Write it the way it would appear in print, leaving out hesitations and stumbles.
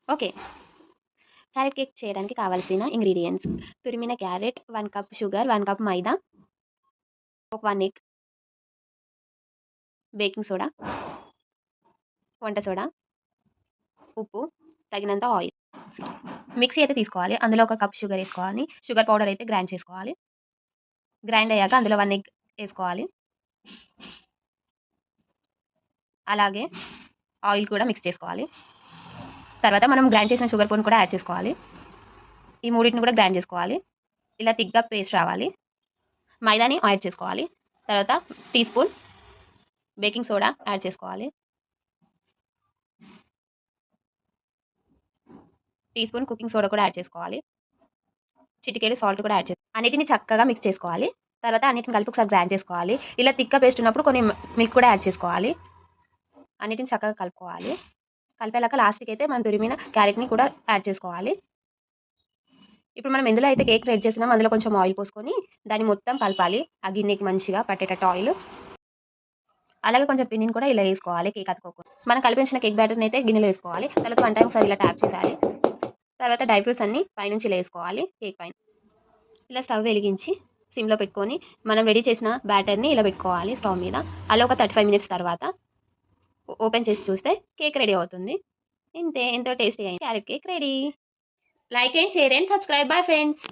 Okay. Carrot cake చేయడానికి కావాల్సిన ingredients: తురిమిన క్యారెట్, 1 కప్ షుగర్, 1 కప్ మైదా, ఒక 1 ఎగ్, బేకింగ్ సోడా, వంట సోడా, ఉప్పు, తగినంత ఆయిల్. మిక్సీ అయితే తీసుకోవాలి. అందులో ఒక కప్ షుగర్ ఏసుకోవాలి. షుగర్ పౌడర్ అయితే గ్రైండ్ చేసుకోవాలి. గ్రైండ్ అయ్యాక అందులో 1 ఎగ్ ఏసుకోవాలి. అలాగే ఆయిల్ కూడా మిక్స్ చేసుకోవాలి. తర్వాత మనం గ్రైండ్ చేసిన షుగర్ పొడిని కూడా యాడ్ చేసుకోవాలి. ఈ మూడిటిని కూడా గ్రైండ్ చేసుకోవాలి. ఇలా థిక్‌గా పేస్ట్ రావాలి. మైదాని యాడ్ చేసుకోవాలి. తర్వాత teaspoon baking soda add చేసుకోవాలి. టీ స్పూన్ కుకింగ్ సోడా కూడా యాడ్ చేసుకోవాలి. చిటికెడు సాల్ట్ కూడా యాడ్ చేసుకోవాలి. అన్నిటిని చక్కగా మిక్స్ చేసుకోవాలి. తర్వాత అన్నిటిని కలిపి ఒకసారి గ్రైండ్ చేసుకోవాలి. ఇలా థిక్‌గా పేస్ట్ ఉన్నప్పుడు కొన్ని మిల్క్ కూడా యాడ్ చేసుకోవాలి. అన్నిటిని చక్కగా కలుపుకోవాలి. కలిపేలాక లాస్ట్‌కైతే మనం తురిమిన క్యారెట్‌ని కూడా యాడ్ చేసుకోవాలి. ఇప్పుడు మనం ఎందులో అయితే కేక్ రెడీ చేసినామో అందులో కొంచెం ఆయిల్ పోసుకొని దాన్ని మొత్తం కలపాలి. ఆ గిన్నెకి మంచిగా పట్టేటట్టు ఆయిల్. అలాగే కొంచెం పిండిని కూడా ఇలా ఏసుకోవాలి కేక్ అతుక్కోకుండా. మనం కలిపించిన కేక్ బ్యాటర్‌ని అయితే గిన్నెలో ఏసుకోవాలి. తర్వాత వన్ టైమ్ ఒకసారి ఇలా ట్యాప్ చేసేయాలి. తర్వాత డ్రై ఫ్రూట్స్ అన్నీ పైనుంచి ఇలా ఏసుకోవాలి కేక్ పైన. ఇలా స్టవ్ వెలిగించి సిమ్‌లో పెట్టుకొని మనం రెడీ చేసిన బ్యాటర్‌ని ఇలా పెట్టుకోవాలి స్టవ్ మీద. అలా ఒక 35 మినిట్స్ తర్వాత ఓపెన్ చేసి చూస్తే కేక్ రెడీ అవుతుంది. ఇంతే ఎంతో టేస్టీ అయిన carrot cake ready. Like and share and subscribe. Bye friends.